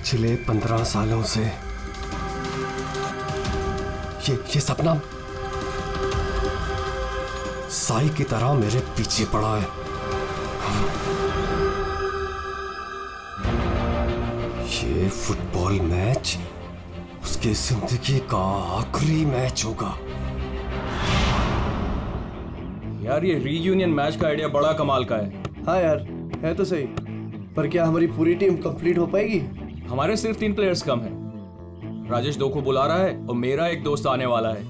पिछले 15 सालों से ये सपना साई की तरह मेरे पीछे पड़ा है। ये फुटबॉल मैच उसकी जिंदगी का आखिरी मैच होगा। यार ये रीयूनियन मैच का आइडिया बड़ा कमाल का है। हाँ यार, है तो सही, पर क्या हमारी पूरी टीम कंप्लीट हो पाएगी? हमारे सिर्फ 3 प्लेयर्स कम हैं। राजेश 2 को बुला रहा है और मेरा एक दोस्त आने वाला है।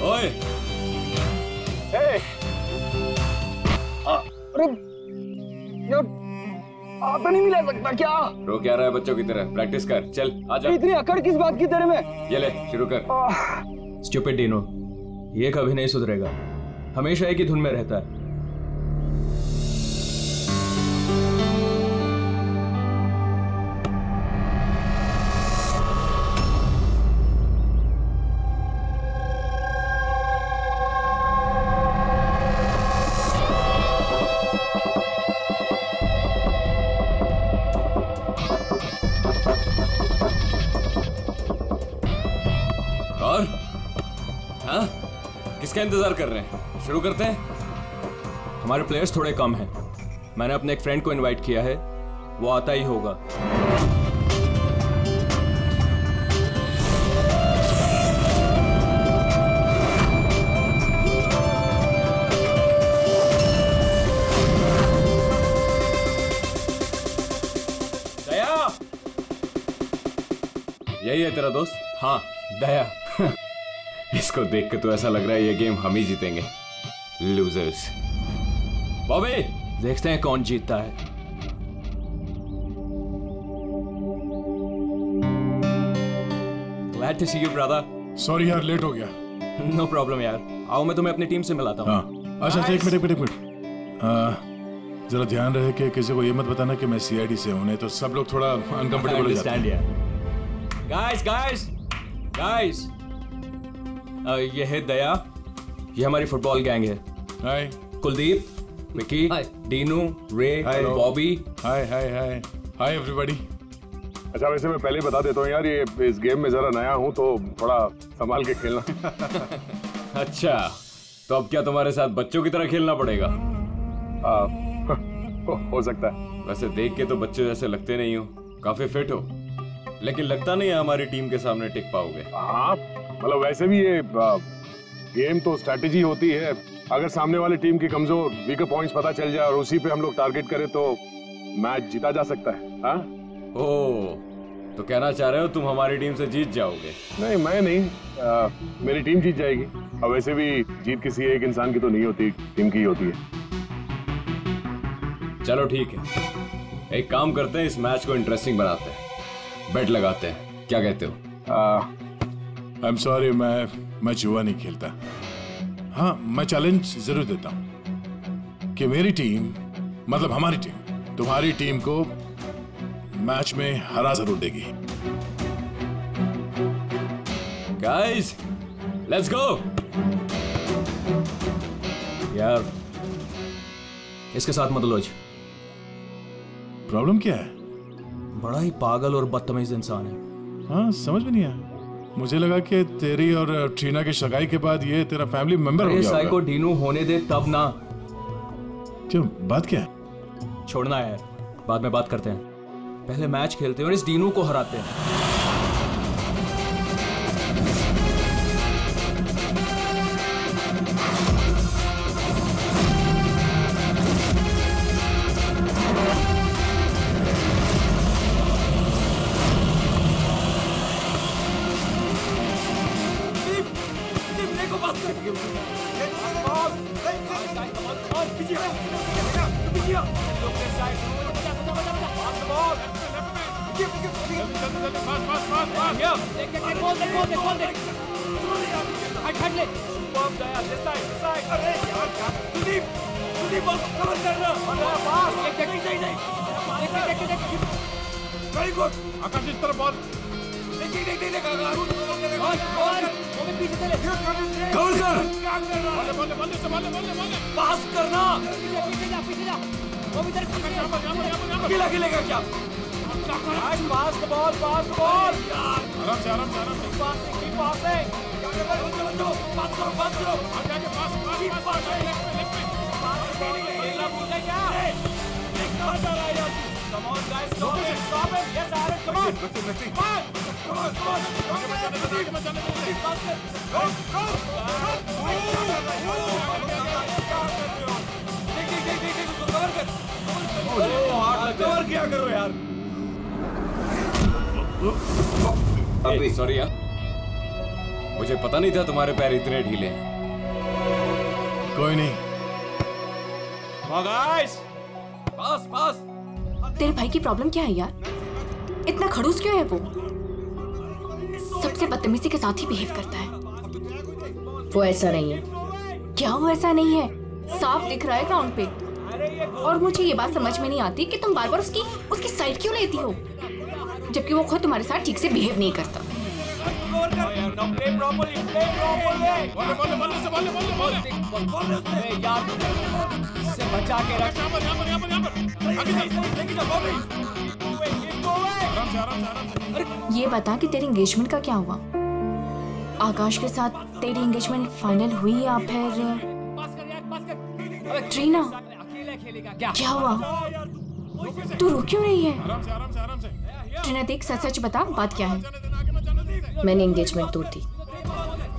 ओए! अरे यार, आता नहीं मिला सकता क्या? रो क्या रहा है बच्चों की तरह? प्रैक्टिस कर, चल आजा। इतनी अकड़ किस बात की तेरे में? ये ले शुरू कर। स्टूपिड डीनो, ये कभी नहीं सुधरेगा, हमेशा एक ही धुन में रहता है। और हाँ, किसका इंतजार कर रहे हैं? शुरू करते हैं। हमारे प्लेयर्स थोड़े कम हैं। मैंने अपने एक फ्रेंड को इनवाइट किया है, वो आता ही होगा। दया, यही है तेरा दोस्त? हाँ दया। इसको देख के तो ऐसा लग रहा है ये गेम हम ही जीतेंगे। लूजर्स। बॉबी, देखते हैं कौन जीतता है। Glad to see you, brother. Sorry यार, लेट हो गया। No problem यार। आओ मैं तुम्हें अपनी टीम से मिलाता हूँ। हाँ, अच्छा एक मिनट। जरा ध्यान रहे कि किसी को ये मत बताना कि मैं CID से हूँ, नहीं तो सब लोग थोड़ा अनकंफर्टेबल हो जाते हैं। Guys, ये है दया, ये हमारी फुटबॉल गैंग है। हाय कुलदीप, विकी, डीनू, रे, बॉबी। Hi everybody. अच्छा वैसे मैं पहले ही बता देता हूँ यार, ये इस गेम में जरा नया हूँ तो थोड़ा संभाल के खेलना। अच्छा, तो अब क्या तुम्हारे साथ बच्चों की तरह खेलना पड़ेगा? हो सकता है। वैसे देख के तो बच्चों जैसे लगते नहीं हो, काफी फिट हो, लेकिन लगता नहीं है हमारी टीम के सामने टिक पाओगे। हाँ, मतलब वैसे भी ये गेम तो स्ट्रैटेजी होती है। अगर सामने वाली टीम की कमजोर वीकर पॉइंट्स पता चल जाए और उसी पे हम लोग टारगेट करें तो मैच जीता जा सकता है। हाँ? ओह, तो कहना चाह रहे हो तुम हमारी टीम से जीत जाओगे? नहीं, मैं नहीं, मेरी टीम जीत जाएगी। और वैसे भी जीत किसी एक इंसान की तो नहीं होती, टीम की ही होती है। चलो ठीक है, एक काम करते हैं, इस मैच को इंटरेस्टिंग बनाते हैं, बेट लगाते हैं, क्या कहते हो? आई एम सॉरी, मैं जुआ नहीं खेलता। हाँ, मैं चैलेंज जरूर देता हूँ कि मेरी टीम, मतलब हमारी टीम, तुम्हारी टीम को मैच में हरा जरूर देगी। Guys, let's go. यार, इसके साथ मत उलझ। प्रॉब्लम क्या है? बड़ा ही पागल और बदतमीज इंसान है। हाँ, समझ में नहीं आया। मुझे लगा कि तेरी और ट्रीना की सगाई के बाद ये तेरा फैमिली मेंबर हो गया होगा। साइको डीनू होने दे तब ना। क्यों, बात क्या है? छोड़ना है यार, बाद में बात करते हैं। पहले मैच खेलते हैं और इस डीनू को हराते हैं। कवर कर। पास करना। पीछे जा वो भी तरफ अकेला खेलेगा क्या? पास द बॉल आराम से पास करो Come on guys, stop him. Yes, Aaron, come on. Cover किया करो यार। अभी सॉरी यार, मुझे पता नहीं था तुम्हारे पैर इतने ढीले हैं। कोई नहीं। गाइस, पास। तेरे भाई की प्रॉब्लम क्या है यार? इतना खड़ूस क्यों है वो? सबसे बदतमीजी के साथ ही बिहेव करता है। वो ऐसा नहीं है। क्या वो ऐसा नहीं है? साफ दिख रहा है ग्राउंड पे। और मुझे ये बात समझ में नहीं आती कि तुम बार-बार उसकी साइड क्यों लेती हो, जबकि वो खुद तुम्हारे साथ ठीक से बिहेव नहीं करता। ये बता कि तेरी एंगेजमेंट का क्या हुआ? आकाश के साथ तेरी एंगेजमेंट फाइनल हुई या फिर? ट्रीना, क्या हुआ? तू रो क्यों रही है? ट्रीना देख, सच बता, बात क्या है? मैंने एंगेजमेंट तोड़ दी।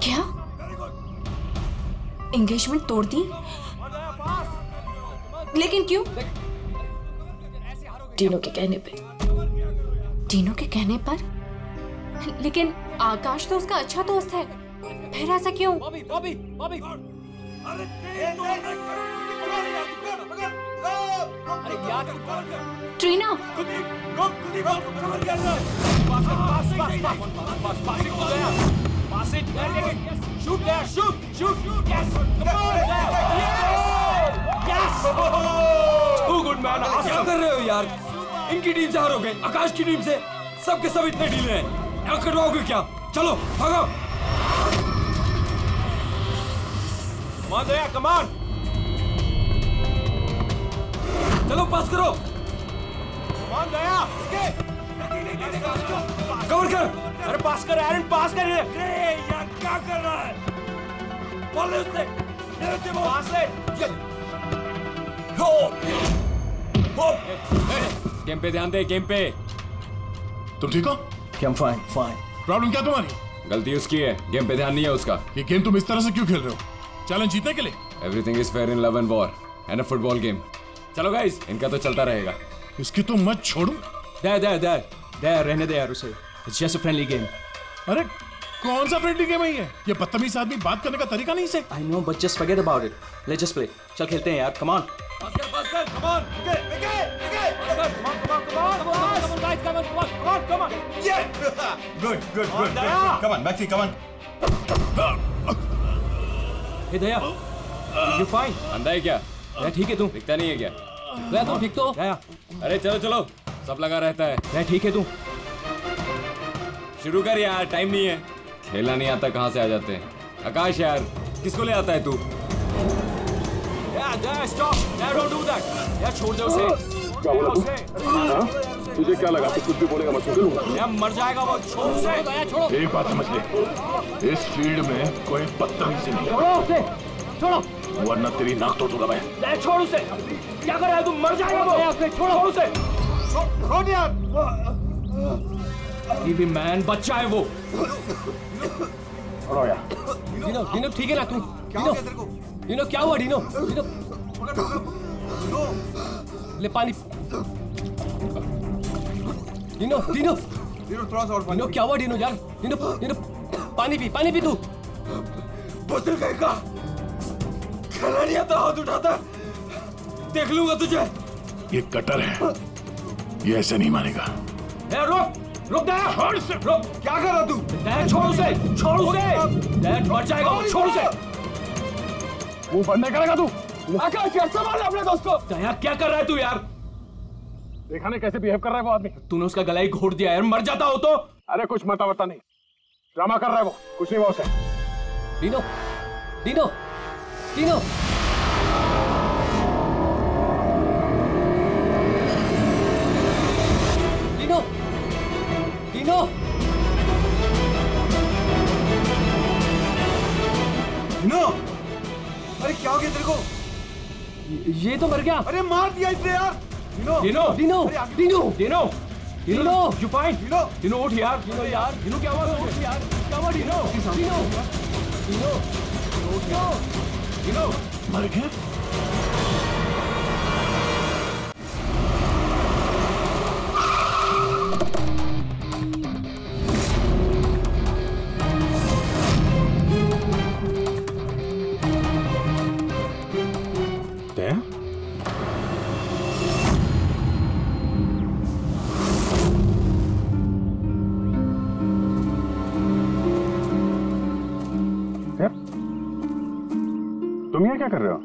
क्या? एंगेजमेंट तोड़ दी? लेकिन क्यों? टीनो के कहने पे। टीनो के कहने पर? लेकिन आकाश तो उसका अच्छा दोस्त है, फिर ऐसा क्यों? ट्रीना, क्या कर रहे हो यार? इनकी टीम से हारोगे, आकाश की टीम से। सबके सब इतने ढीले हैं, क्या करवाओगे क्या? चलो भागो। कमान, चलो पास करो। कवर कर। अरे पास कर एरन, पास कर। यार क्या कर रहा है? बोल उससे, पास है। गेम पे ध्यान दे, गेम पे। तुम ठीक हो? फाइन। प्रॉब्लम क्या तुम्हारी? गलती उसकी है, गेम पे ध्यान नहीं है उसका। ये गेम तुम इस तरह से क्यों खेल रहे हो? चैलेंज जीतने के लिए? Everything is fair in love and war and a football game. चलो गाइस, इनका तो चलता रहेगा। इसकी तो मत छोड़ो। दे रहने दे यार उसे। It's just a friendly game. अरे कौन सा फ्रेंडली गेम है ये? बदतमीज आदमी बात करने का तरीका नहीं से। I know, but just forget about it. Let's just play. चल खेलते हैं यार, कम ऑन। पास कर, come on. Good. Come on, Maxi, come on. Hey Daya, you fine? अंधा है क्या? दया ठीक है तू? दिखता नहीं है क्या? दया तुम ठीक तो? दया, अरे चलो, सब लगा रहता है। दया ठीक है तू? शुरू कर यार, टाइम नहीं है। खेलना नहीं आता कहाँ से आ जाते हैं? आकाश यार, किसको ले आता है तू? Daya stop, Daya don't do that. यार छोड़ दे उसे। क्या बोला तू? तुझे क्या लगा? तू कुछ भी बोलेगा मैं सुन लूंगा। यार मर जाएगा वो, छोड़ उसे। दया छोड़ो। एक बात समझ ले, इस फील्ड में कोई बदतमीजी नहीं। छोड़ो, वरना तेरी नाक तोड़ दूंगा मैं। दया छोड़ उसे। क्या कर रहा है तू? मर जाएगा वो। छोड़ो उसे। छोड़ यार। ये भी मैन बच्चा है वो। छोड़ो यार। डीनो ठीक है ना तू? डीनो क्या हुआ? डीनो ले पानी। डीनो थोड़ा सा और पानी। डीनो क्या हुआ? डीनो यार, डीनो पानी पी तू। बदल गए का खाना नहीं आता, हाथ उठाता। देख लूंगा तुझे। ये कटर है, ये ऐसे नहीं मानेगा। रुक दया, रुक। क्या कर रहा तू? दया छोड़ उसे। दया मर जाएगा वो, छोड़ उसे। मुंह बंद नहीं करेगा तू? आकाश यार, संभाल अपने दोस्त को। दया क्या कर रहा है तू यार? देखा नहीं कैसे बिहेव कर रहा है वो आदमी? तूने उसका गला ही घोट दिया यार, मर जाता हो तो। अरे कुछ मता नहीं, ड्रामा कर रहा है वो, कुछ नहीं हुआ उसे। डीनो मेरे को। ये तो मर गया। अरे मार दिया इसने यार। Dino Dino Dino Dino Dino you fine? Dino उठ यार। डिनो क्या हुआ? उठ यार, क्या हुआ? डिनो डिनो मर गया? दया? तुम यहाँ क्या कर रहे हो?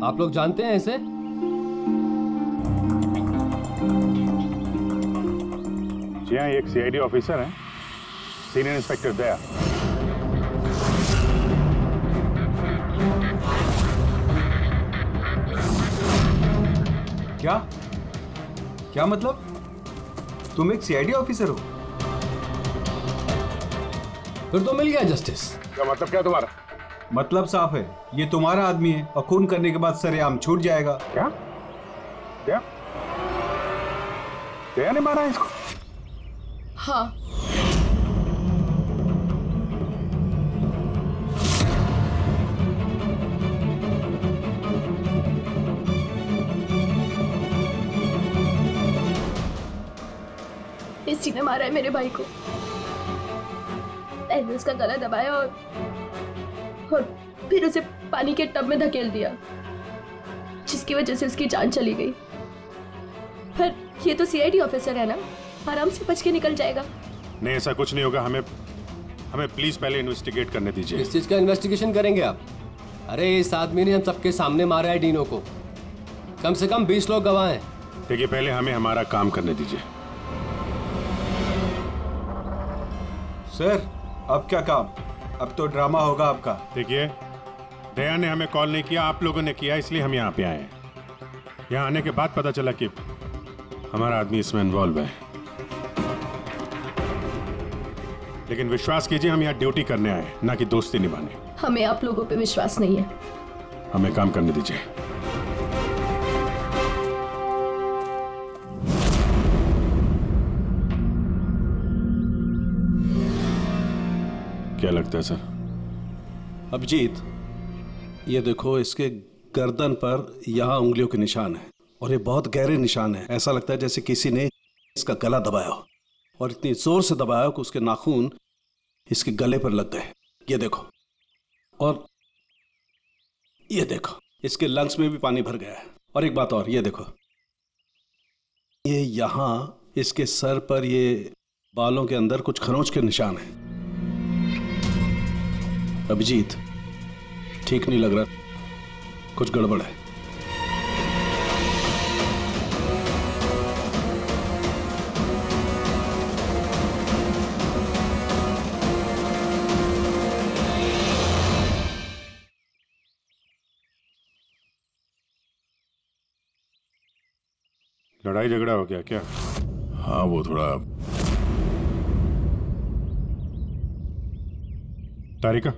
आप लोग जानते हैं इसे? जी हाँ, एक सीआईडी ऑफिसर है, सीनियर इंस्पेक्टर दया। क्या क्या मतलब? तुम एक सीआईडी ऑफिसर हो? फिर तो मिल गया जस्टिस। क्या मतलब क्या तुम्हारा? मतलब साफ है, ये तुम्हारा आदमी है और खून करने के बाद सरेआम छूट जाएगा। क्या? क्या? दया ने मारा है इसको? हाँ। इसी ने मारा है मेरे भाई को। मैंने उसका गला दबाया और फिर उसे पानी के टब में धकेल दिया, जिसकी वजह से उसकी जान चली गई। पर ये तो सीआईडी ऑफिसर है ना, आराम से बच के निकल जाएगा। नहीं, ऐसा कुछ नहीं होगा। हमें प्लीज पहले इन्वेस्टिगेट करने दीजिए। इस चीज का इन्वेस्टिगेशन करेंगे आप? अरे इस आदमी ने हम सबके सामने मारा है डिनो को। कम से कम 20 लोग गवाह हैं। देखिए, पहले हमें हमारा काम करने दीजिए। सर, अब क्या काम? अब तो ड्रामा होगा आपका। देखिए, दया ने हमें कॉल नहीं किया, आप लोगों ने किया, इसलिए हम यहाँ पे आए हैं। यहाँ आने के बाद पता चला कि हमारा आदमी इसमें इन्वॉल्व है। लेकिन विश्वास कीजिए, हम यहाँ ड्यूटी करने आए, ना कि दोस्ती निभाने। हमें आप लोगों पे विश्वास नहीं है। हमें काम करने दीजिए। क्या लगता है सर? अभिजीत, ये देखो, इसके गर्दन पर यहाँ उंगलियों के निशान है और ये बहुत गहरे निशान है। ऐसा लगता है जैसे किसी ने इसका गला दबाया हो और इतनी जोर से दबाया कि उसके नाखून इसके गले पर लग गए। ये देखो, और ये देखो, इसके लंग्स में भी पानी भर गया है। और एक बात और, ये देखो, ये यहाँ इसके सर पर ये बालों के अंदर कुछ खरोंच के निशान हैं। अभिजीत, ठीक नहीं लग रहा, कुछ गड़बड़ है। लड़ाई झगड़ा हो गया क्या? हाँ, वो थोड़ा। तारिका,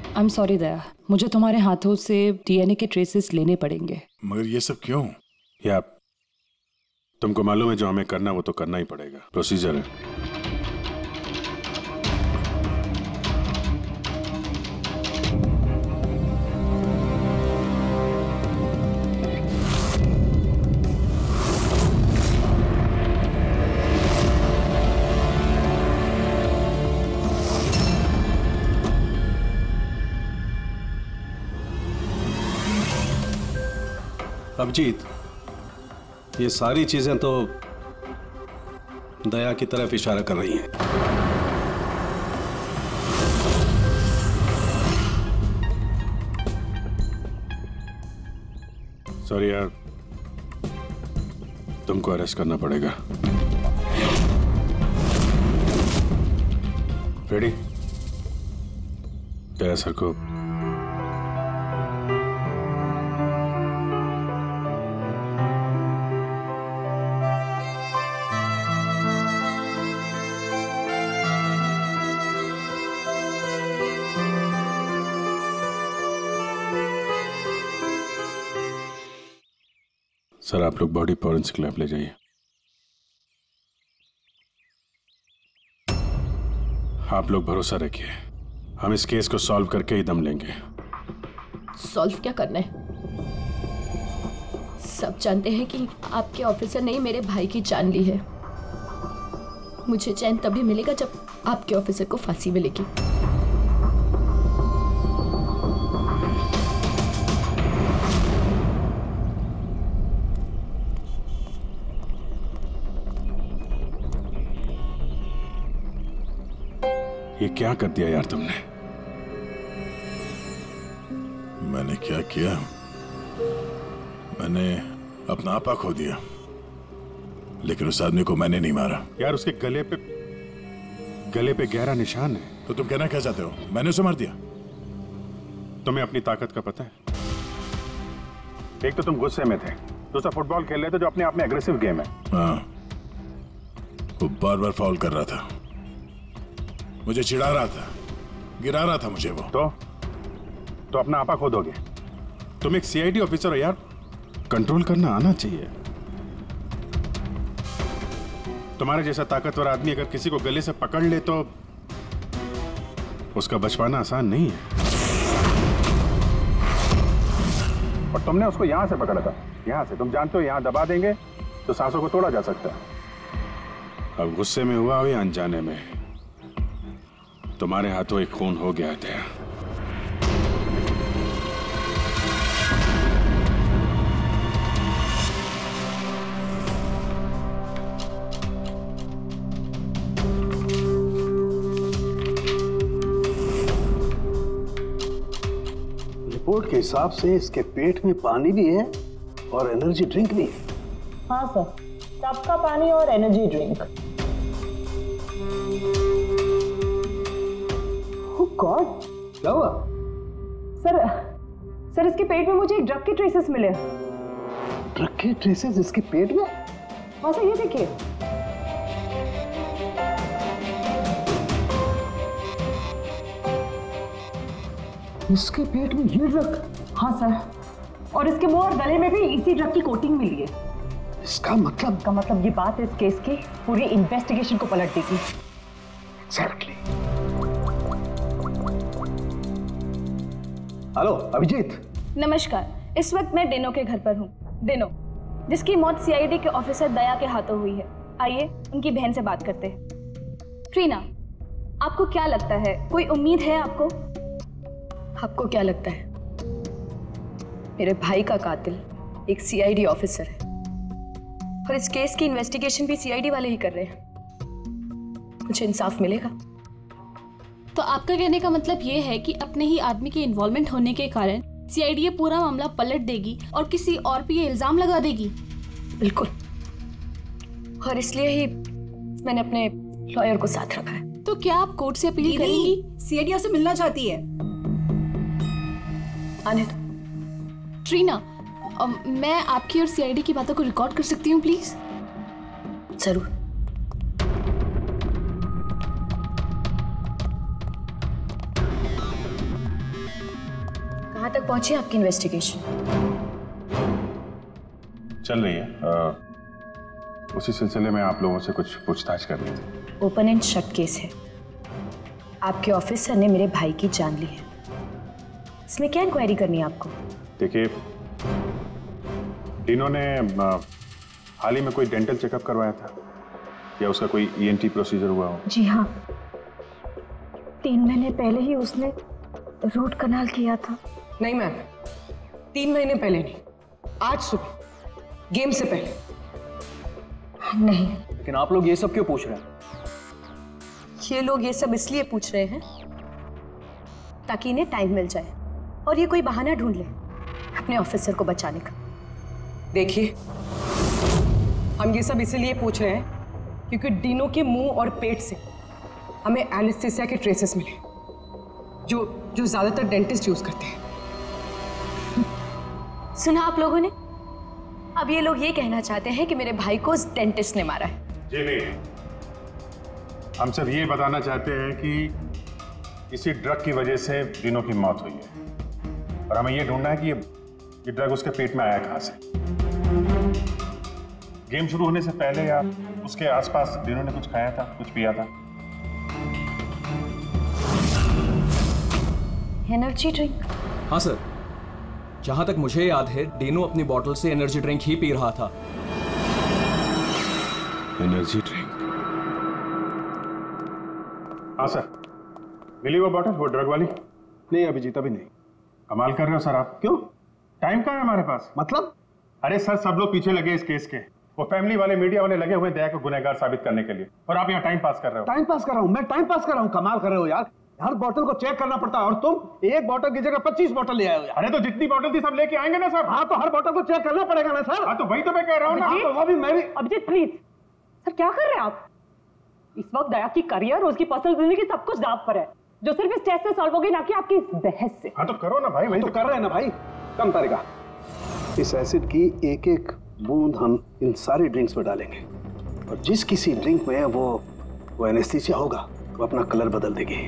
आई एम सॉरी दया, मुझे तुम्हारे हाथों से डीएनए के ट्रेसेस लेने पड़ेंगे। मगर ये सब क्यों? या तुमको मालूम है जो हमें करना वो तो करना ही पड़ेगा, प्रोसीजर है। अभिजीत, ये सारी चीजें तो दया की तरफ इशारा कर रही हैं। सॉरी यार, तुमको अरेस्ट करना पड़ेगा। रेडी? दया सर को सर आप लोग बॉडी फॉरेंसिक लैब ले जाइए। आप लोग भरोसा रखिए, हम इस केस को सॉल्व करके ही दम लेंगे। सॉल्व क्या करना है? सब जानते हैं कि आपके ऑफिसर ने मेरे भाई की जान ली है। मुझे चैन तभी मिलेगा जब आपके ऑफिसर को फांसी मिलेगी। ये क्या कर दिया यार तुमने? मैंने क्या किया? मैंने अपना आपा खो दिया, लेकिन उस आदमी को मैंने नहीं मारा। यार उसके गले पे गहरा निशान है। तो तुम कहना क्या चाहते हो? मैंने उसे मार दिया? तुम्हें अपनी ताकत का पता है? एक तो तुम गुस्से में थे, दूसरा फुटबॉल खेल रहे थे जो अपने आप में एग्रेसिव गेम है। हाँ, वो बार बार फाउल कर रहा था, मुझे चिढ़ा रहा था, गिरा रहा था मुझे। वो तो अपना आपा खो दोगे? तुम एक सीआईडी ऑफिसर हो यार, कंट्रोल करना आना चाहिए। तुम्हारे जैसा ताकतवर आदमी अगर किसी को गले से पकड़ ले तो उसका बच पाना आसान नहीं है। और तुमने उसको यहां से पकड़ा था, यहां से। तुम जानते हो यहां दबा देंगे तो सांसों को तोड़ा जा सकता है। अब गुस्से में हुआ हो या अनजाने में, तुम्हारे हाथों एक खून हो गया था। रिपोर्ट के हिसाब से इसके पेट में पानी भी है और एनर्जी ड्रिंक भी है। हाँ सर, टब का पानी और एनर्जी ड्रिंक। ओह गॉड, क्या हुआ? सर इसके पेट में मुझे एक ड्रग के ट्रेसेस मिले। ड्रग के ट्रेसेस इसके पेट में? हाँ सर, ये देखिए। इसके पेट में ये ड्रग? हाँ सर, और इसके मुंह और गले में भी इसी ड्रग की कोटिंग मिली है। इसका मतलब ये बात इस केस की पूरी इन्वेस्टिगेशन को पलट देगी। एग्जैक्टली। हेलो अभिजीत। नमस्कार, इस वक्त मैं डिनो के घर पर हूँ। डिनो, जिसकी मौत सीआईडी के ऑफिसर दया के हाथों हुई है। आइए उनकी बहन से बात करते हैं। ट्रीना, आपको क्या लगता है, कोई उम्मीद है आपको? आपको क्या लगता है? मेरे भाई का कातिल एक सीआईडी ऑफिसर है और इस केस की इन्वेस्टिगेशन भी सीआईडी वाले ही कर रहे हैं। मुझे इंसाफ मिलेगा? तो आपका कहने का मतलब ये है कि अपने ही आदमी के इन्वॉल्वमेंट होने के कारण सीआईडी ये पूरा मामला पलट देगी और किसी और पे ये इल्जाम लगा देगी? बिल्कुल, और इसलिए ही मैंने अपने लॉयर को साथ रखा है। तो क्या आप कोर्ट से अपील करेंगी? सीआईडी से मिलना चाहती है। आने दो। ट्रीना, मैं आपकी और सीआईडी की बातों को रिकॉर्ड कर सकती हूँ प्लीज? जरूर। कहाँ तक पहुंची आपकी इन्वेस्टिगेशन? चल रही है। उसी सिलसिले में आप लोगों से कुछ पूछताछ करनी थी। ओपन एंड शट केस है। आपके ऑफिसर ने मेरे भाई की जान ली है। इसमें क्या इंक्वायरी करनी है आपको? देखिए, डिनो ने हाल ही में कोई डेंटल चेकअप करवाया था या उसका कोई ईएनटी प्रोसीजर हुआ हो? जी हाँ, 3 महीने पहले ही उसने रूट कनाल किया था। नहीं मैम, 3 महीने पहले नहीं, आज सुबह गेम से पहले। नहीं। लेकिन आप लोग ये सब क्यों पूछ रहे हैं? ये लोग ये सब इसलिए पूछ रहे हैं ताकि इन्हें टाइम मिल जाए और ये कोई बहाना ढूंढ ले अपने ऑफिसर को बचाने का। देखिए, हम ये सब इसीलिए पूछ रहे हैं क्योंकि डिनो के मुंह और पेट से हमें एनेस्थीसिया के ट्रेसेस मिले जो ज्यादातर डेंटिस्ट यूज करते हैं। सुना आप लोगों ने? अब ये लोग ये कहना चाहते हैं कि मेरे भाई को उस डेंटिस्ट ने मारा है। जी नहीं, हम सिर्फ ये बताना चाहते हैं कि इसी ड्रग की वजह से डिनो की मौत हुई है और हमें ये ढूंढना है कि ये ड्रग उसके पेट में आया कहां से। गेम शुरू होने से पहले या उसके आसपास डिनो ने कुछ खाया था, कुछ पिया था? Energy drink? हाँ सर, जहां तक मुझे याद है डिनो अपनी बोतल से एनर्जी ड्रिंक ही पी रहा था। Energy drink? हाँ सर। मिली वो बॉटल, वो ड्रग वाली? नहीं अभिजीत, अभी नहीं। कमाल कर रहे हो सर आप। क्यों? टाइम कहाँ है हमारे पास? मतलब? अरे सर, सब लोग पीछे लगे इस केस के। वो फैमिली वाले, मीडिया वाले लगे हुए दया को गुनहगार साबित करने के लिए, और आप यहाँ टाइम पास कर रहे हो। टाइम पास कर रहा हूँ? मैं टाइम पास कर रहा हूँ? कमाल कर रहे हो यार। हर बोतल को चेक करना पड़ता है और तुम एक बोतल की जगह 25 बोतल ले आए हो यार। अरे तो जितनी बोतल थी सब लेके आएंगे ना सर। हाँ तो हर बोतल को चेक करना पड़ेगा ना सर। हाँ तो वही तो मैं कह रहा हूँ ना। हाँ, तो वो भी मैं भी। अभिजीत प्लीज सर, क्या कर रहे हैं आप? इस वक्त दया की करियर और उसकी पर्सनल जिंदगी सब कुछ दांव पर है, जो सिर्फ इस टेस्ट से सॉल्व होगी, ना कि आपकी इस बहस से। हाँ तो करो ना भाई, वही तो कर रहे हैं ना भाई। कम तरीका, इस एसिड की एक एक बूंद हम इन सारी ड्रिंक्स में डालेंगे, और जिस किसी ड्रिंक में वो एनेस्थीसिया होगा वो अपना कलर बदल देगी।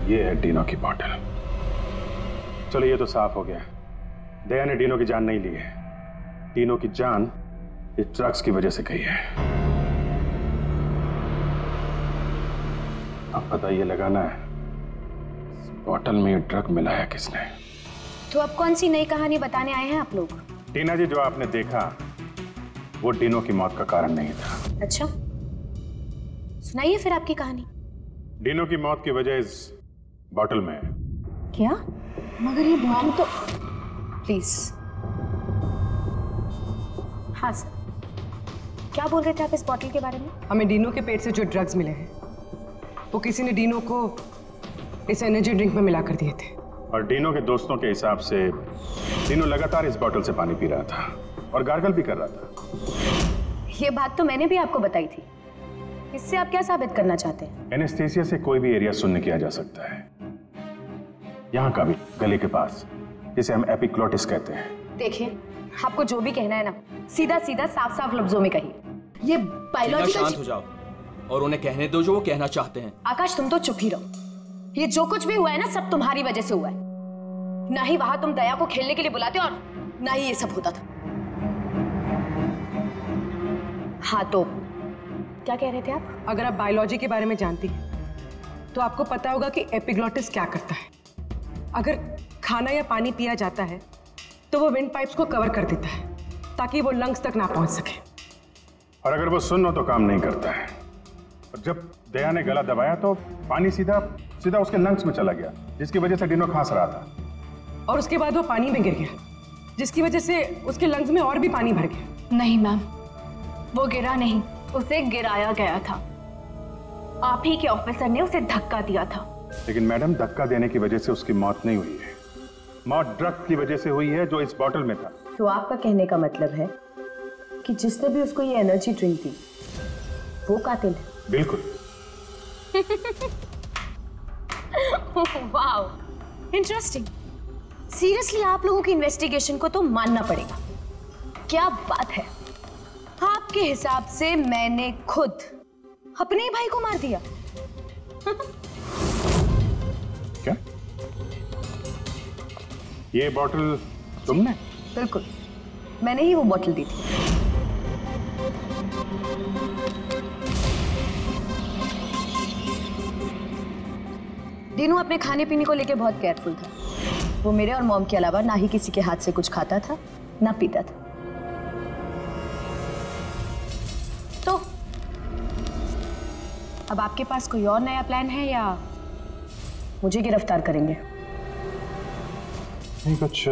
ये है डिनो की बॉटल। चलो ये तो साफ हो गया, दया ने डिनो की जान नहीं ली है। डिनो की जान इस ड्रग्स की वजह से गई है। अब पता ये लगाना है इस बॉटल में ये ड्रग मिलाया किसने। तो अब कौन सी नई कहानी बताने आए हैं आप लोग? टीना जी, जो आपने देखा वो डिनो की मौत का कारण नहीं था। अच्छा, सुनाइए फिर आपकी कहानी। डिनो की मौत की वजह इस बॉटल में है। क्या? मगर ये बॉटल तो प्लीज। हाँ सर, क्या बोल रहे थे आप इस बॉटल के बारे में? हमें डिनो के पेट से जो ड्रग्स मिले हैं वो किसी ने डिनो को इस एनर्जी ड्रिंक में मिला कर दिए थे। और डिनो के दोस्तों के हिसाब से डिनो लगातार इस बॉटल से पानी पी रहा था और गार्गल भी कर रहा था। ये बात तो मैंने भी आपको बताई थी। इससे आप क्या साबित करना चाहते हैं? एनेस्थीसिया से कोई भी एरिया सुन्न किया जा सकता है, यहाँ का भी, गले के पास, जिसे हम एपिग्लोटिस कहते हैं। देखिए, आपको जो भी कहना है ना, सीधा सीधा साफ साफ लफ्जों में कहिए। ये बायोलॉजिकल। शांत हो जाओ और उन्हें कहने दो जो वो कहना चाहते हैं। आकाश, तुम तो चुप ही रहो। ये जो कुछ भी हुआ है ना, सब तुम्हारी वजह से हुआ है। ना ही वहां तुम दया को खेलने के लिए बुलाते और ना ही ये सब होता था। हाँ तो क्या कह रहे थे आप? अगर आप बायोलॉजी के बारे में जानती हैं तो आपको पता होगा कि एपिग्लोटिस क्या करता है। अगर खाना या पानी पिया जाता है तो वो विंड पाइप्स को कवर कर देता है ताकि वो लंग्स तक ना पहुंच सके। और अगर वो सुन्न हो तो काम नहीं करता है। और जब दया ने गला दबाया तो पानी सीधा सीधा उसके लंग्स में चला गया, जिसकी वजह से डिनो खांस रहा था। और उसके बाद वो पानी में गिर गया, जिसकी वजह से उसके लंग्स में और भी पानी भर गया। नहीं मैम, वो गिरा नहीं, उसे गिराया गया था। आप ही के ऑफिसर ने उसे धक्का दिया था। लेकिन मैडम, धक्का देने की वजह से उसकी मौत नहीं हुई है। मौत ड्रग की वजह से हुई है जो इस बॉटल में था। तो आपका कहने का मतलब है कि जिसने भी उसको ये एनर्जी ड्रिंक दी वो कातिल है? बिल्कुल। Wow, interesting. सीरियसली आप लोगों की इन्वेस्टिगेशन को तो मानना पड़ेगा। क्या बात है, आपके हिसाब से मैंने खुद अपने ही भाई को मार दिया। क्या? ये बॉटल तुमने? बिल्कुल, मैंने ही वो बॉटल दी थी। डिनो अपने खाने पीने को लेकर बहुत केयरफुल था। वो मेरे और मॉम के अलावा ना ही किसी के हाथ से कुछ खाता था ना पीता था। तो अब आपके पास कोई और नया प्लान है या मुझे गिरफ्तार करेंगे? नहीं, कुछ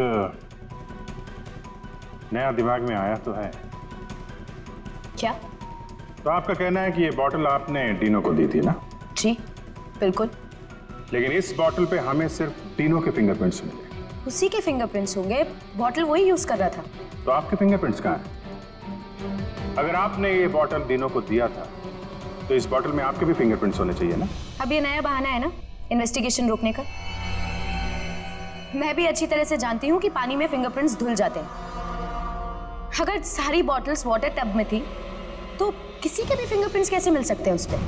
नया दिमाग में आया तो है। क्या? तो आपका कहना है कि ये बॉटल आपने डीनो को दी थी ना? जी बिल्कुल। लेकिन इस बॉटल पे हमें सिर्फ डीनो के फिंगरप्रिंट्स मिले। उसी के फिंगरप्रिंट्स होंगे, बॉटल वही यूज कर रहा था। तो आपके फिंगरप्रिंट्स कहाँ हैं? अगर आपने ये बॉटल डीनो को दिया था तो इस बॉटल में आपके भी फिंगरप्रिंट्स होने चाहिए ना? अब ये नया बहाना है ना इन्वेस्टिगेशन रोकने का। मैं भी अच्छी तरह से जानती हूँ कि पानी में फिंगरप्रिंट्स धुल जाते हैं। अगर सारी बॉटल्स वाटर टब में थी तो किसी के भी फिंगरप्रिंट्स कैसे मिल सकते हैं उस पर?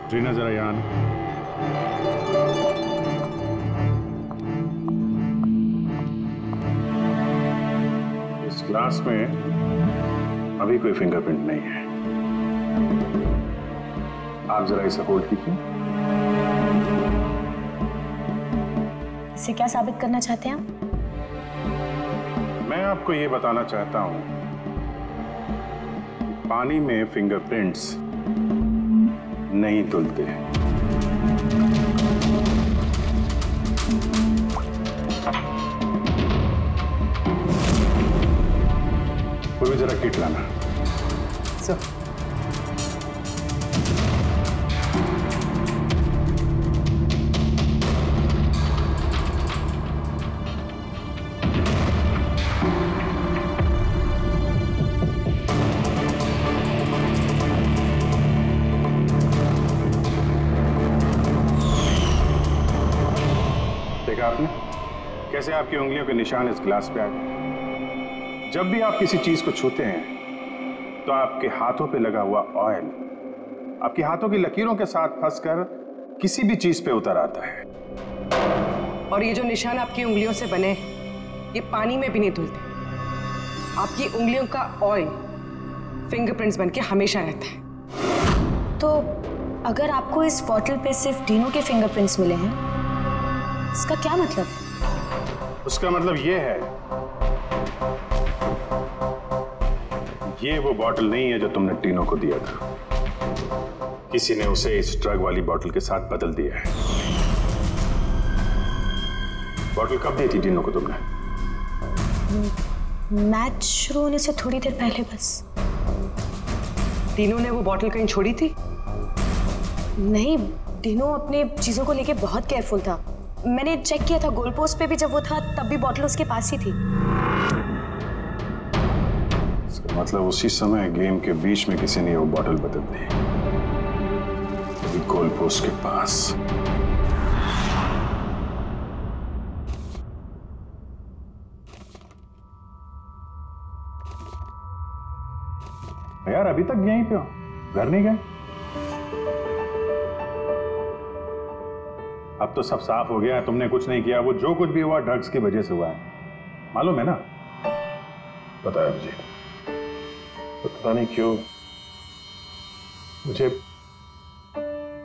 ट्रीना जरा यहाँ आना। इस ग्लास में अभी कोई फिंगरप्रिंट नहीं है। आप जरा इसे होल्ड कीजिए। इसे क्या साबित करना चाहते हैं आप? मैं आपको ये बताना चाहता हूं कि पानी में फिंगरप्रिंट्स नहीं धुलते। कोई भी जरा किट लाना। सर आपने कैसे आपकी उंगलियों के निशान इस ग्लास पे आ गए? जब भी आप किसी चीज को छूते हैं तो आपके हाथों पे लगा हुआ ऑयल आपके हाथों की लकीरों के साथ फंसकर किसी भी चीज पे उतर आता है। और ये जो निशान आपकी उंगलियों से बने ये पानी में भी नहीं धुलते। आपकी उंगलियों का ऑयल फिंगरप्रिंट्स बनके हमेशा रहता है। तो अगर आपको इस बॉटल पे सिर्फ डीनो के फिंगरप्रिंट्स मिले हैं, इसका क्या मतलब है? उसका मतलब ये है, ये वो बॉटल नहीं है जो तुमने डीनो को दिया था। किसी ने उसे इस ड्रग वाली बॉटल के साथ बदल दिया है। बॉटल कब दी थी डीनो को तुमने? मैच शुरू होने से थोड़ी देर पहले बस। डीनो ने वो बॉटल कहीं छोड़ी थी? नहीं, डीनो अपने चीजों को लेके बहुत केयरफुल था। मैंने चेक किया था गोल पोस्ट पे भी, जब वो था तब भी बॉटल उसके पास ही थी। इसका मतलब उसी समय गेम के बीच में किसी ने वो बॉटल बदल दी, गोल पोस्ट के पास। यार अभी तक यहीं पे हो, घर नहीं गए? अब तो सब साफ हो गया है, तुमने कुछ नहीं किया। वो जो कुछ भी हुआ ड्रग्स की वजह से हुआ है, मालूम है ना? पता है मुझे, पता नहीं क्यों मुझे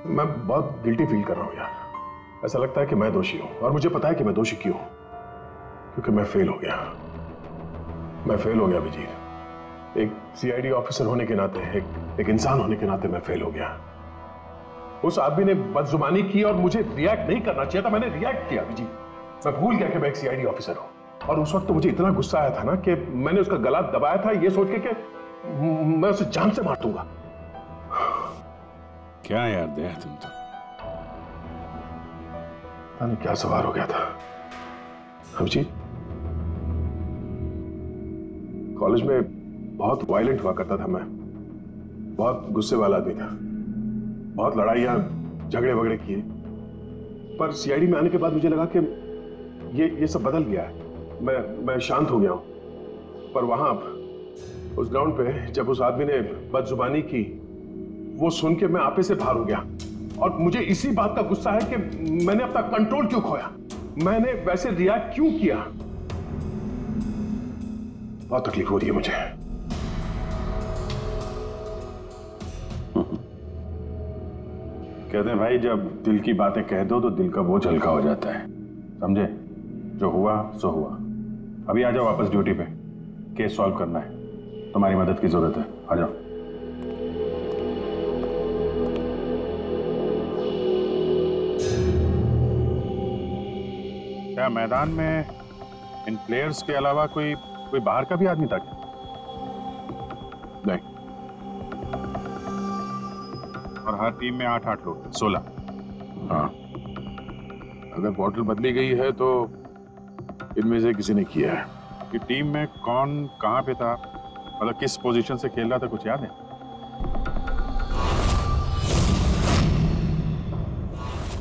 मैं बहुत गिल्टी फील कर रहा हूं यार। ऐसा लगता है कि मैं दोषी हूं, और मुझे पता है कि मैं दोषी क्यों, क्योंकि मैं फेल हो गया। मैं फेल हो गया अभिजीत। एक सीआईडी ऑफिसर होने के नाते, एक इंसान होने के नाते मैं फेल हो गया। उस आदमी ने बदजुबानी की और मुझे रिएक्ट नहीं करना चाहिए था, मैंने रिएक्ट किया अभिजीत। मैं भूल गया कि मैं एक सीआईडी ऑफिसर हूं, और उस वक्त तो मुझे इतना गुस्सा आया था ना कि मैंने उसका गला दबाया था ये सोच के कि मैं उसे जान से मार दूंगा। क्या यार दया, तुम तो पता नहीं क्या सवार हो गया था अभिजीत। कॉलेज में बहुत वायलेंट हुआ करता था मैं, बहुत गुस्से वाला आदमी था, बहुत लड़ाइयां झगड़े वगड़े किए। पर सीआईडी में आने के बाद मुझे लगा कि ये सब बदल गया है। मैं शांत हो गया हूं। पर वहां उस ग्राउंड पे जब उस आदमी ने बदजुबानी की, वो सुन के मैं आपे से बाहर हो गया। और मुझे इसी बात का गुस्सा है कि मैंने अपना कंट्रोल क्यों खोया, मैंने वैसे रिएक्ट क्यों किया। बहुत तकलीफ हो रही है मुझे। कहते हैं भाई, जब दिल की बातें कह दो तो दिल का बोझ हल्का हो जाता है, समझे? जो हुआ सो हुआ। अभी आ जाओ वापस ड्यूटी पे, केस सॉल्व करना है। तुम्हारी मदद की जरूरत है, आ जाओ। क्या मैदान में इन प्लेयर्स के अलावा कोई बाहर का भी आदमी था क्या? नहीं। और हर टीम में 8-8 लोग थे, 16। हाँ, अगर बॉटल बदली गई है तो इनमें से किसी ने किया है। कि टीम में कौन कहां पे था, मतलब किस पोजीशन से खेल रहा था, कुछ याद है?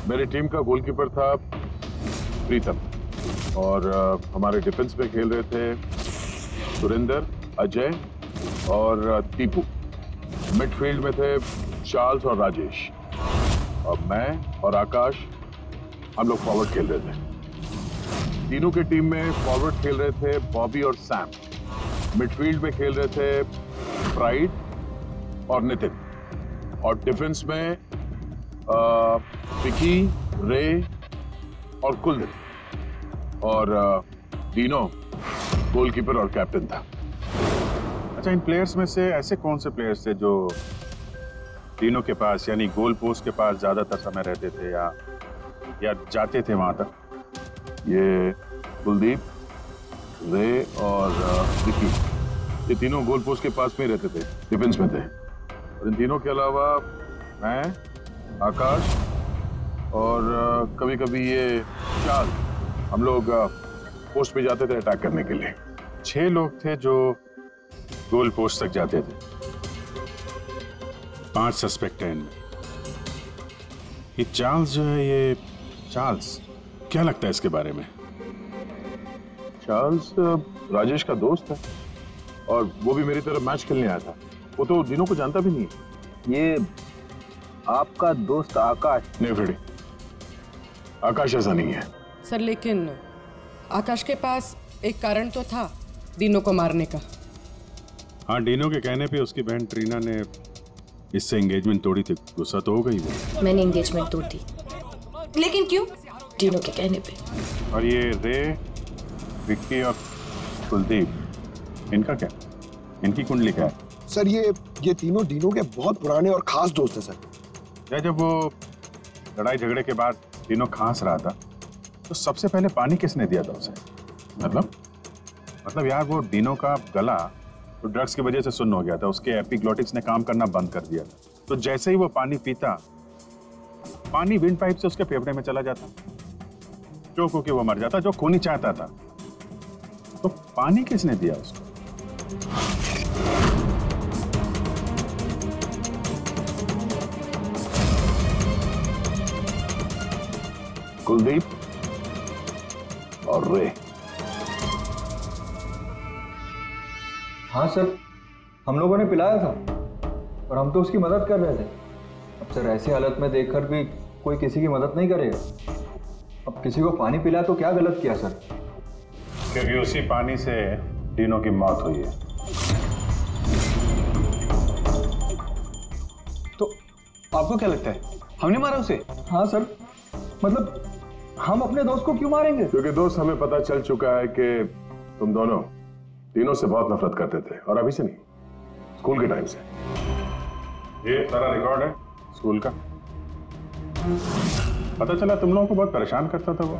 मेरी टीम का गोलकीपर था प्रीतम और हमारे डिफेंस में खेल रहे थे सुरेंद्र, अजय और दीपू। मिडफील्ड में थे चार्ल्स और राजेश, और मैं और आकाश हम लोग फॉरवर्ड खेल रहे थे। तीनों की टीम में फॉरवर्ड खेल रहे थे बॉबी और सैम, मिडफील्ड में खेल रहे थे प्राइड और नितिन, और डिफेंस में विकी, रे और कुलदीप, और तीनों गोलकीपर और कैप्टन था। अच्छा, इन प्लेयर्स में से ऐसे कौन से प्लेयर्स थे जो तीनों के पास यानी गोल पोस्ट के पास ज्यादातर समय रहते थे या जाते थे वहां तक? ये कुलदीप, रे और विकी, ये तीनों गोल पोस्ट के पास में ही रहते थे, डिफेंस में थे। और इन तीनों के अलावा मैं, आकाश और कभी कभी ये चार्ल्स, हम लोग पोस्ट पे जाते थे अटैक करने के लिए। 6 लोग थे जो गोल पोस्ट तक जाते थे। 5 सस्पेक्ट हैं इनमें। ये चार्ल्स जो है, ये चार्ल्स क्या लगता है इसके बारे में? चार्ल्स राजेश का दोस्त है और वो भी मेरी तरफ मैच खेलने आया था। वो तो दिनों को जानता भी नहीं है। ये आपका दोस्त आकाश? नहीं फ्रेडी, आकाश ऐसा नहीं है सर, लेकिन आकाश के पास एक कारण तो था दिनों को मारने का। हाँ, डिनो के कहने पे उसकी बहन ट्रीना ने इससे एंगेजमेंट तोड़ी थी। गुस्सा तो हो गई वो। मैंने एंगेजमेंट तोड़ दी, लेकिन क्यों? डिनो के कहने पे। और ये रे, विक्की और कुलदीप, इनका क्या? इनकी कुंडली क्या है? सर ये तीनों डिनो के बहुत पुराने और खास दोस्त हैं सर। जब वो लड़ाई झगड़े के बाद डिनो खांस रहा था तो सबसे पहले पानी किसने दिया था उसे? मतलब यार, वो डिनो का गला तो ड्रग्स की वजह से सुन्न हो गया था, उसके एपिग्लोटिक्स ने काम करना बंद कर दिया था। तो जैसे ही वो पानी पीता, पानी विंड पाइप से उसके फेफड़े में चला जाता, चोक होके वो मर जाता, जो खून ही चाहता था। तो पानी किसने दिया उसको? कुलदीप और रे। हाँ सर, हम लोगों ने पिलाया था और हम तो उसकी मदद कर रहे थे। अब सर, ऐसी हालत में देखकर भी कोई किसी की मदद नहीं करेगा। अब किसी को पानी पिलाया तो क्या गलत किया सर? क्योंकि उसी पानी से डिनो की मौत हुई है। तो आपको क्या लगता है, हमने मारा उसे? हाँ सर, मतलब हम अपने दोस्त को क्यों मारेंगे? क्योंकि दोस्त, हमें पता चल चुका है कि तुम दोनों तीनों से बहुत नफरत करते थे, और अभी से नहीं, स्कूल के टाइम से। ये सारा रिकॉर्ड है स्कूल का। पता चला तुम लोगों को बहुत परेशान करता था वो,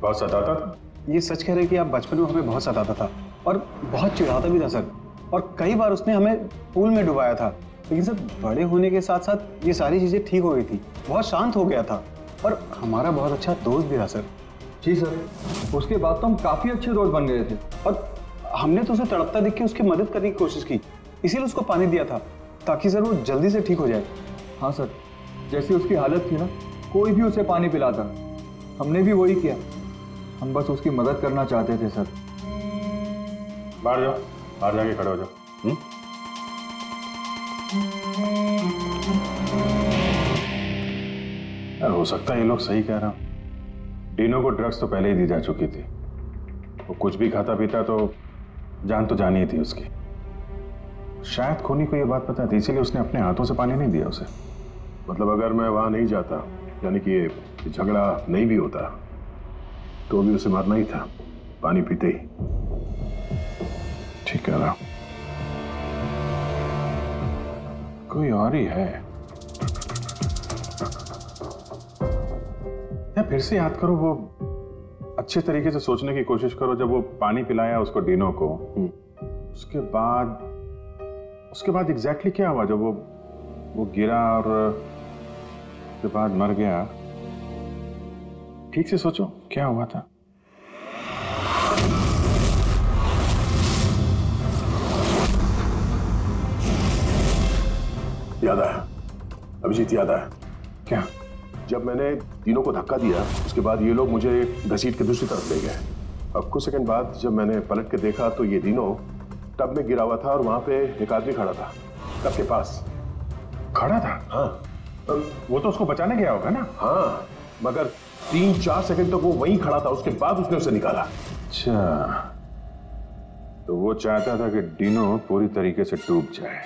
बहुत सताता था। ये सच कह रहे कि आप बचपन में हमें बहुत सताता था और बहुत चिढ़ाता भी था सर, और कई बार उसने हमें पूल में डुबाया था। लेकिन सर, बड़े होने के साथ साथ ये सारी चीजें ठीक हो गई थी, बहुत शांत हो गया था और हमारा बहुत अच्छा दोस्त भी था सर। जी सर, उसके बाद तो हम काफी अच्छे दोस्त बन गए थे और हमने तो उसे तड़पता देख के उसकी मदद करने की कोशिश की, इसीलिए उसको पानी दिया था ताकि सर वो जल्दी से ठीक हो जाए। हाँ सर, जैसी उसकी हालत थी ना, कोई भी उसे पानी पिलाता, हमने भी वही किया। हम बस उसकी मदद करना चाहते थे सर। बाहर जाओ, बाहर जाके खड़े हो जाओ। हो सकता है ये लोग सही कह रहा हूं। डिनो को ड्रग्स तो पहले ही दी जा चुकी थी। वो कुछ भी खाता पीता तो जान ही थी उसकी। शायद खूनी को ये बात पता थी, इसीलिए उसने अपने हाथों से पानी नहीं दिया उसे। मतलब अगर मैं वहां नहीं जाता, यानी कि ये झगड़ा नहीं भी होता, तो भी उसे मारना ही था, पानी पीते ही। ठीक कह रहा। कोई और ही है। या फिर से याद करो, वो अच्छे तरीके से सोचने की कोशिश करो। जब वो पानी पिलाया उसको डीनो को, उसके बाद एग्जैक्टली क्या हुआ? जब वो गिरा और उसके बाद मर गया, ठीक से सोचो क्या हुआ था। याद आया अभिजीत, याद आया। क्या? जब मैंने डीनो को धक्का दिया, उसके बाद ये लोग मुझे घसीट के दूसरी तरफ ले गए। अब कुछ सेकंड बाद जब मैंने पलट के देखा तो ये डीनो टब में गिरा हुआ था और वहां पे एक आदमी खड़ा था टब के पास। खड़ा था? हाँ। वो तो उसको बचाने गया होगा ना? हाँ, मगर 3-4 सेकंड तक वो वहीं खड़ा था, उसके बाद उसने उसे निकाला। अच्छा, तो वो चाहता था कि डीनो पूरी तरीके से डूब जाए।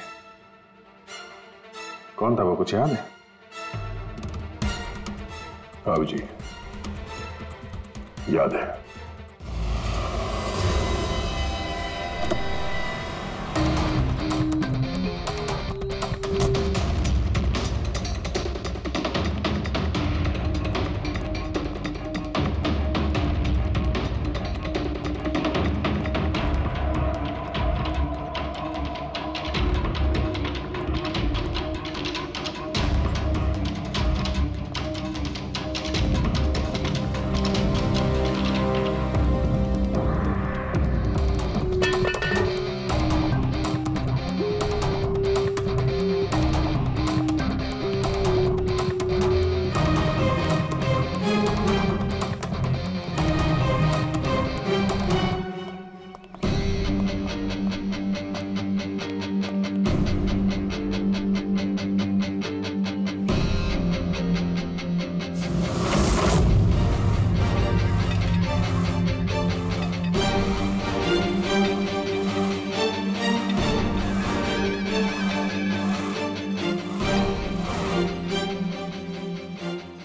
कौन था वो, कुछ याद है? हाँ जी, याद है।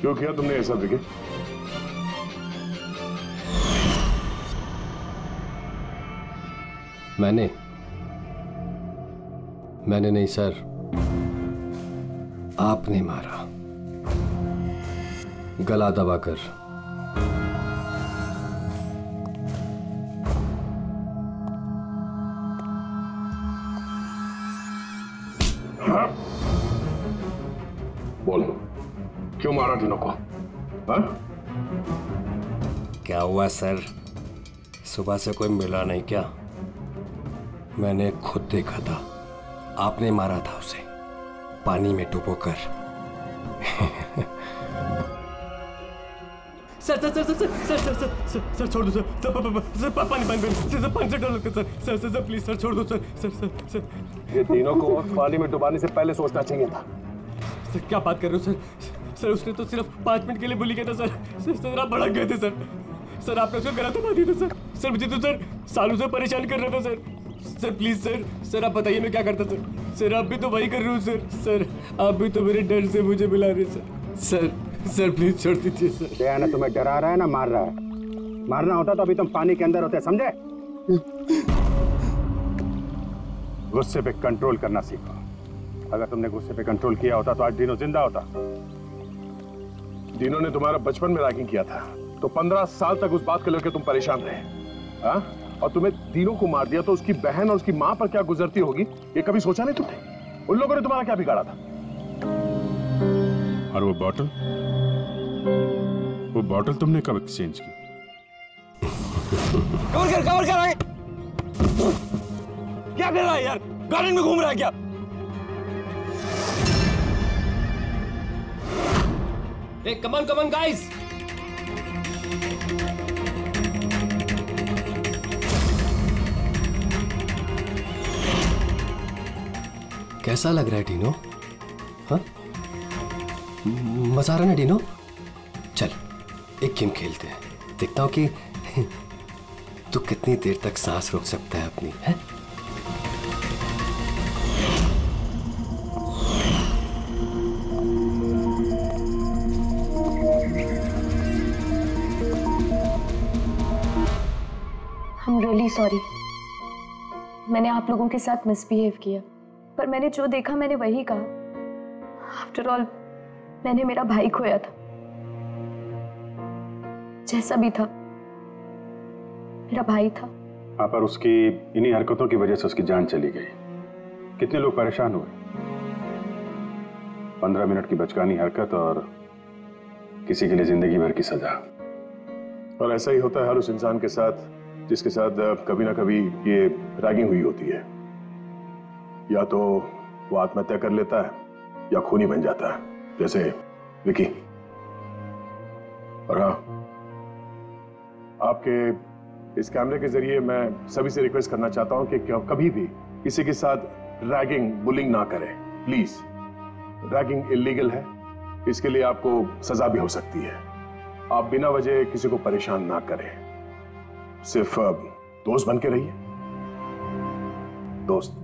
क्यों किया तुमने ऐसा विकी? मैंने नहीं सर, आपने मारा, गला दबाकर। बोलो, क्यों मारा डीनो को? हाँ? क्या हुआ सर, सुबह से कोई मिला नहीं क्या? मैंने खुद देखा था, आपने मारा था उसे पानी में डुबोकर। सर छोड़ दो सर, पानी से डर लगता है सर, प्लीज सर छोड़ दो सर। ये डीनो को पानी में डुबाने से पहले सोचना चाहिए था। सर क्या बात कर रहे हो सर, उसने तो सिर्फ 5 मिनट के लिए बोली गया था सर, आप भड़क गए थे सर, आपने उसको गला तो मार दिया था सर, मुझे तो सर सालों से परेशान कर रहा था सर, प्लीज सर आप बताइए मैं क्या करता सर, आप भी तो वही कर रहे हो सर, आप भी तो मेरे डर से मुझे बुला रहे सर, प्लीज छोड़ दीजिए सर। क्या ना तुम्हें डरा रहा है ना मार रहा है, मारना होता तो अभी तुम पानी के अंदर होते, समझे? गुस्से पे कंट्रोल करना सीखो। अगर तुमने गुस्से पे कंट्रोल किया होता तो आज डीनो जिंदा होता। डीनो ने तुम्हारा बचपन में रैगिंग किया था, तो 15 साल तक उस बात को लेकर तुम परेशान रहे, हाँ? और तुम्हें डीनो को मार दिया तो उसकी बहन और उसकी मां पर क्या गुजरती होगी, ये कभी सोचा नहीं तुमने? उन लोगों ने तुम्हारा क्या बिगाड़ा था? और वो बॉटल तुमने कब एक्सचेंज की? कवर कर आगे। क्या कर रहा है यार, गार्डन में घूम रहा है क्या? कम ऑन गाइस, कैसा लग रहा है डीनो? हाँ, मजा आ रहा है ना डीनो? चल एक गेम खेलते हैं, देखता हूं कि तू कितनी देर तक सांस रोक सकता है अपनी, है? I'm really sorry, मैंने आप लोगों के साथ मिसबिहेव किया। पर मैंने जो देखा मैंने वही कहा। आफ्टर ऑल मैंने मेरा भाई खोया था। जैसा भी था मेरा भाई था। हाँ, पर उसकी इन्हीं हरकतों की वजह से उसकी जान चली गई। कितने लोग परेशान हुए। 15 मिनट की बचकानी हरकत और किसी के लिए जिंदगी भर की सजा। और ऐसा ही होता है हर उस इंसान के साथ जिसके साथ कभी ना कभी ये रैगिंग हुई होती है। या तो वो आत्महत्या कर लेता है या खूनी बन जाता है, जैसे विकी। और हाँ, आपके इस कैमरे के जरिए मैं सभी से रिक्वेस्ट करना चाहता हूं कि कभी भी किसी के साथ रैगिंग, बुलिंग ना करें, प्लीज। रैगिंग इलीगल है, इसके लिए आपको सजा भी हो सकती है। आप बिना वजह किसी को परेशान ना करें, सिर्फ दोस्त बन के रहिए। दोस्त।